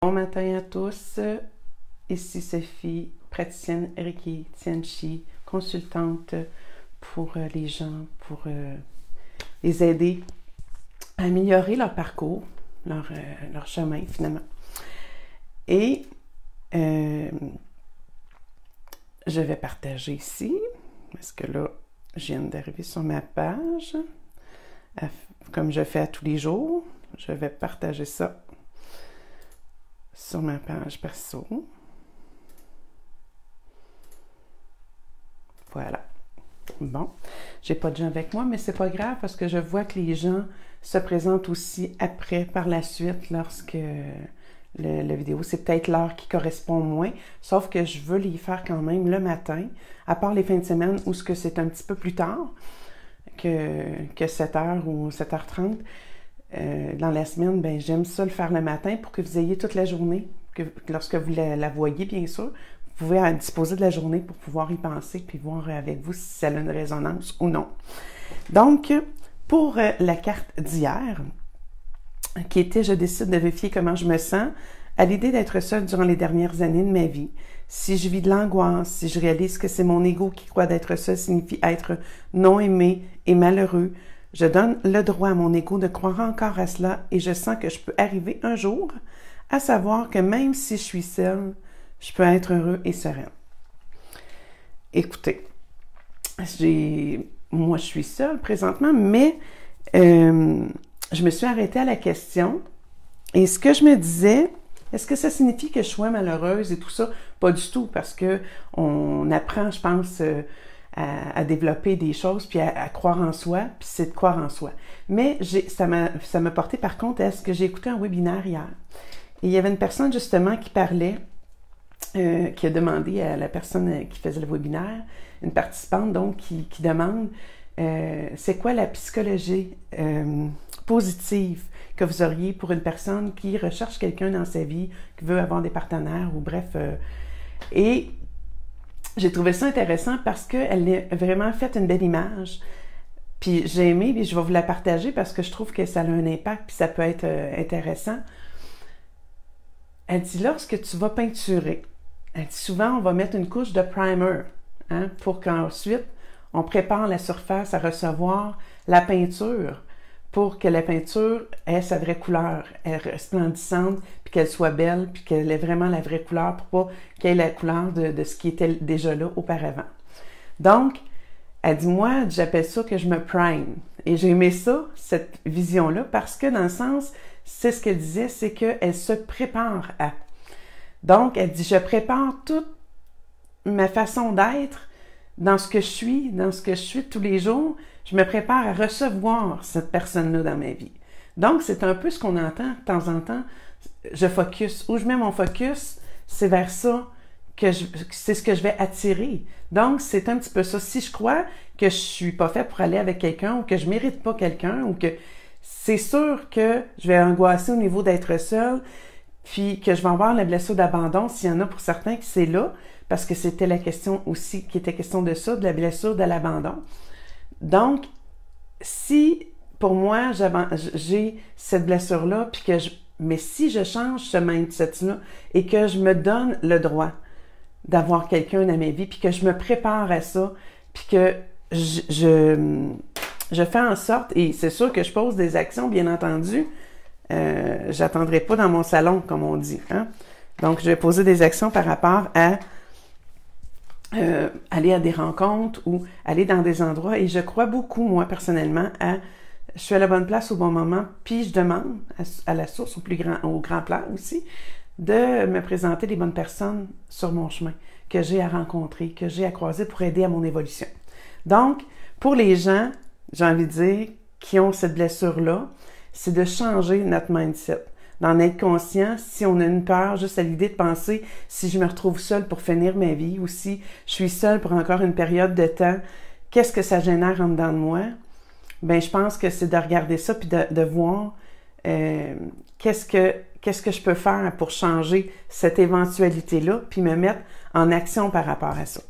Bon matin à tous. Ici Sophie, praticienne Reiki Tianchi, consultante pour les gens, pour les aider à améliorer leur parcours, leur chemin finalement. Et je vais partager ici, parce que là, je viens d'arriver sur ma page, comme je fais à tous les jours. Je vais partager ça sur ma page perso. Voilà. Bon, j'ai pas de gens avec moi, mais c'est pas grave parce que je vois que les gens se présentent aussi après, par la suite, lorsque la vidéo, c'est peut-être l'heure qui correspond moins, sauf que je veux les faire quand même le matin, à part les fins de semaine où c'est un petit peu plus tard que 7h ou 7h30. Dans la semaine, ben, j'aime ça le faire le matin pour que vous ayez toute la journée, que lorsque vous la voyez, bien sûr, vous pouvez disposer de la journée pour pouvoir y penser puis voir avec vous si ça a une résonance ou non. Donc, pour la carte d'hier, qui était « Je décide de vérifier comment je me sens à l'idée d'être seule durant les dernières années de ma vie. Si je vis de l'angoisse, si je réalise que c'est mon ego qui croit d'être seul signifie être non aimé et malheureux, je donne le droit à mon ego de croire encore à cela et je sens que je peux arriver un jour à savoir que même si je suis seule, je peux être heureux et serein. » Écoutez, moi je suis seule présentement, mais je me suis arrêtée à la question et ce que je me disais, est-ce que ça signifie que je sois malheureuse et tout ça? Pas du tout, parce que on apprend, je pense, à développer des choses, puis à croire en soi, puis c'est de croire en soi. Mais ça m'a porté par contre à ce que j'ai écouté un webinaire hier. Et il y avait une personne justement qui parlait, qui a demandé à la personne qui faisait le webinaire, une participante donc qui demande c'est quoi la psychologie positive que vous auriez pour une personne qui recherche quelqu'un dans sa vie, qui veut avoir des partenaires ou bref. Et j'ai trouvé ça intéressant parce qu'elle a vraiment fait une belle image. Puis j'ai aimé, puis je vais vous la partager parce que je trouve que ça a un impact, puis ça peut être intéressant. Elle dit, lorsque tu vas peinturer, elle dit souvent on va mettre une couche de primer, hein, pour qu'ensuite on prépare la surface à recevoir la peinture, pour que la peinture ait sa vraie couleur, elle resplendissante, puis qu'elle soit belle, puis qu'elle ait vraiment la vraie couleur, pour pas qu'elle ait la couleur de ce qui était déjà là auparavant. Donc, elle dit, moi, j'appelle ça que je me prime. Et j'ai aimé ça, cette vision-là, parce que dans le sens, c'est ce qu'elle disait, c'est qu'elle se prépare à. Donc, elle dit, je prépare toute ma façon d'être dans ce que je suis, tous les jours, je me prépare à recevoir cette personne-là dans ma vie. Donc, c'est un peu ce qu'on entend de temps en temps. Je focus. Où je mets mon focus, c'est vers ça c'est ce que je vais attirer. Donc, c'est un petit peu ça. Si je crois que je suis pas faite pour aller avec quelqu'un ou que je mérite pas quelqu'un ou que c'est sûr que je vais angoisser au niveau d'être seule, puis que je vais avoir la blessure d'abandon, s'il y en a pour certains qui c'est là, parce que c'était la question aussi, qui était question de ça, de la blessure de l'abandon. Donc, si pour moi, j'ai cette blessure-là, mais si je change ce mindset-là et que je me donne le droit d'avoir quelqu'un dans ma vie, puis que je me prépare à ça, puis que je fais en sorte, et c'est sûr que je pose des actions, bien entendu, j'attendrai pas dans mon salon, comme on dit, hein? Donc, je vais poser des actions par rapport à aller à des rencontres ou aller dans des endroits. Et je crois beaucoup, moi, personnellement, je suis à la bonne place au bon moment, puis je demande à la source, au grand plan aussi, de me présenter les bonnes personnes sur mon chemin, que j'ai à rencontrer, que j'ai à croiser pour aider à mon évolution. Donc, pour les gens, j'ai envie de dire, qui ont cette blessure-là, c'est de changer notre mindset, d'en être conscient. Si on a une peur, juste à l'idée de penser, si je me retrouve seule pour finir ma vie, ou si je suis seule pour encore une période de temps, qu'est-ce que ça génère en dedans de moi? Ben, je pense que c'est de regarder ça puis de voir qu'est-ce que je peux faire pour changer cette éventualité-là, puis me mettre en action par rapport à ça.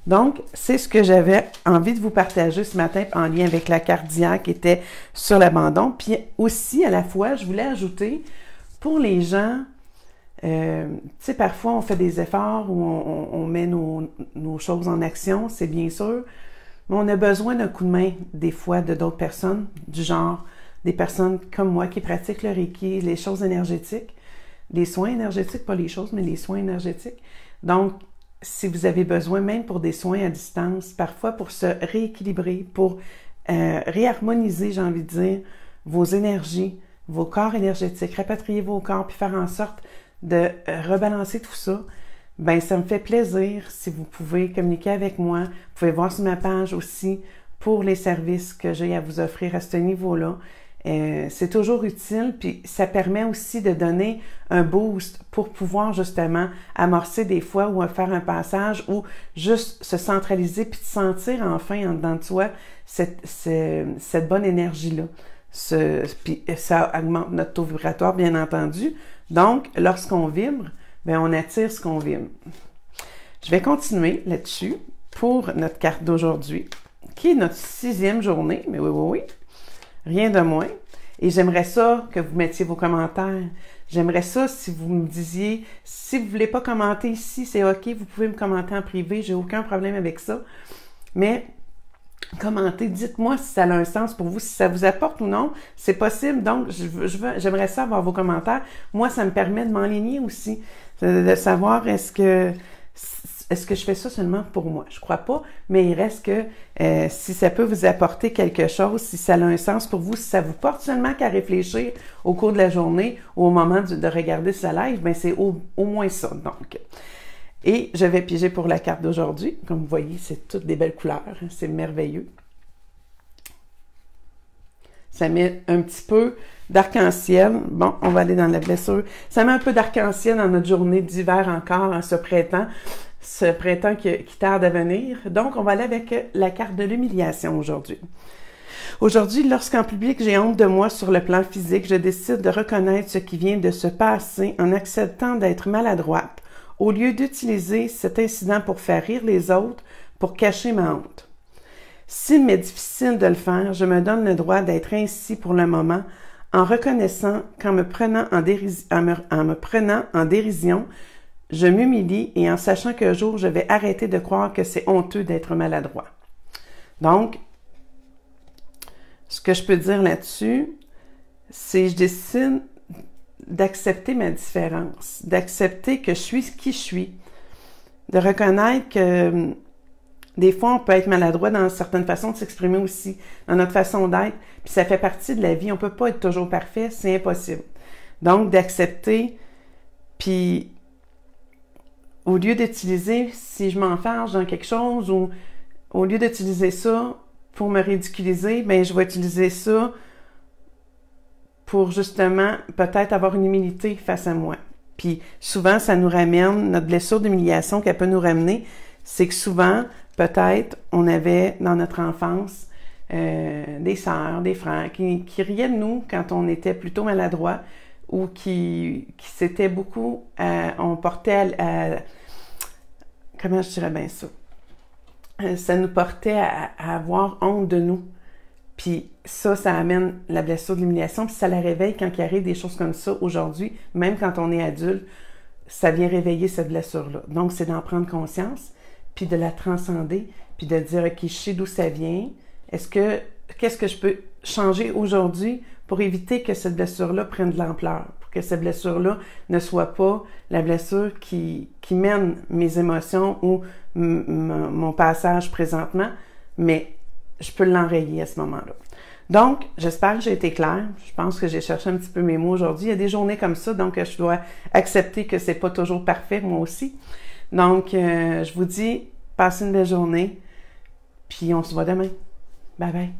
Donc, c'est ce que j'avais envie de vous partager ce matin en lien avec la carte d'hier qui était sur l'abandon. Puis aussi, à la fois, je voulais ajouter, pour les gens Tu sais, parfois, on fait des efforts ou on met nos choses en action, c'est bien sûr, mais on a besoin d'un coup de main, des fois, de d'autres personnes, du genre des personnes comme moi qui pratiquent le Reiki, les choses énergétiques, les soins énergétiques, pas les choses, mais les soins énergétiques. Donc, si vous avez besoin, même pour des soins à distance, parfois pour se rééquilibrer, pour réharmoniser, j'ai envie de dire, vos énergies, vos corps énergétiques, rapatrier vos corps, puis faire en sorte de rebalancer tout ça, ben ça me fait plaisir si vous pouvez communiquer avec moi. Vous pouvez voir sur ma page aussi pour les services que j'ai à vous offrir à ce niveau-là. C'est toujours utile, puis ça permet aussi de donner un boost pour pouvoir justement amorcer des fois ou faire un passage ou juste se centraliser puis de sentir enfin en dedans de soi cette bonne énergie-là. Puis ça augmente notre taux vibratoire, bien entendu. Donc, lorsqu'on vibre, bien, on attire ce qu'on vibre. Je vais continuer là-dessus pour notre carte d'aujourd'hui, qui est notre 6e journée, mais oui, rien de moins. Et j'aimerais ça que vous mettiez vos commentaires. J'aimerais ça si vous me disiez, si vous ne voulez pas commenter ici, c'est OK, vous pouvez me commenter en privé, j'ai aucun problème avec ça. Mais commentez, dites-moi si ça a un sens pour vous, si ça vous apporte ou non, c'est possible. Donc, j'aimerais ça avoir vos commentaires. Moi, ça me permet de m'enligner aussi, de savoir est-ce que je fais ça seulement pour moi? Je crois pas, mais il reste que si ça peut vous apporter quelque chose, si ça a un sens pour vous, si ça vous porte seulement qu'à réfléchir au cours de la journée ou au moment de regarder ce live, bien c'est au moins ça. Donc, et je vais piger pour la carte d'aujourd'hui. Comme vous voyez, c'est toutes des belles couleurs. Hein, c'est merveilleux. Ça met un petit peu d'arc-en-ciel. Bon, on va aller dans la blessure. Ça met un peu d'arc-en-ciel dans notre journée d'hiver encore, en ce printemps qui tarde à venir. Donc, on va aller avec la carte de l'humiliation aujourd'hui. Aujourd'hui, lorsqu'en public, j'ai honte de moi sur le plan physique, je décide de reconnaître ce qui vient de se passer en acceptant d'être maladroite, au lieu d'utiliser cet incident pour faire rire les autres, pour cacher ma honte. S'il m'est difficile de le faire, je me donne le droit d'être ainsi pour le moment, en reconnaissant qu'en me prenant en dérision, je m'humilie et en sachant qu'un jour, je vais arrêter de croire que c'est honteux d'être maladroit. Donc, ce que je peux dire là-dessus, c'est que je décide d'accepter ma différence, d'accepter que je suis qui je suis, de reconnaître que des fois, on peut être maladroit dans certaines façons de s'exprimer aussi, dans notre façon d'être, puis ça fait partie de la vie. On peut pas être toujours parfait, c'est impossible. Donc, d'accepter, puis au lieu d'utiliser, si je m'enfarge dans quelque chose, ou au lieu d'utiliser ça pour me ridiculiser, bien, je vais utiliser ça pour justement peut-être avoir une humilité face à moi. Puis souvent, ça nous ramène, notre blessure d'humiliation qu'elle peut nous ramener, c'est que souvent, peut-être, on avait dans notre enfance des sœurs, des frères qui riaient de nous quand on était plutôt maladroit ou qui s'étaient beaucoup, on portait comment je dirais bien ça? Ça nous portait à avoir honte de nous. Puis ça amène la blessure de l'humiliation, puis ça la réveille quand il arrive des choses comme ça aujourd'hui, même quand on est adulte, ça vient réveiller cette blessure-là. Donc, c'est d'en prendre conscience, puis de la transcender, puis de dire, OK, je sais d'où ça vient. Qu'est-ce que je peux changer aujourd'hui pour éviter que cette blessure-là prenne de l'ampleur, pour que cette blessure-là ne soit pas la blessure qui mène mes émotions ou mon passage présentement, mais je peux l'enrayer à ce moment-là. Donc, j'espère que j'ai été claire. Je pense que j'ai cherché un petit peu mes mots aujourd'hui. Il y a des journées comme ça, donc je dois accepter que c'est pas toujours parfait, moi aussi. Donc, je vous dis, passez une belle journée, puis on se voit demain. Bye bye.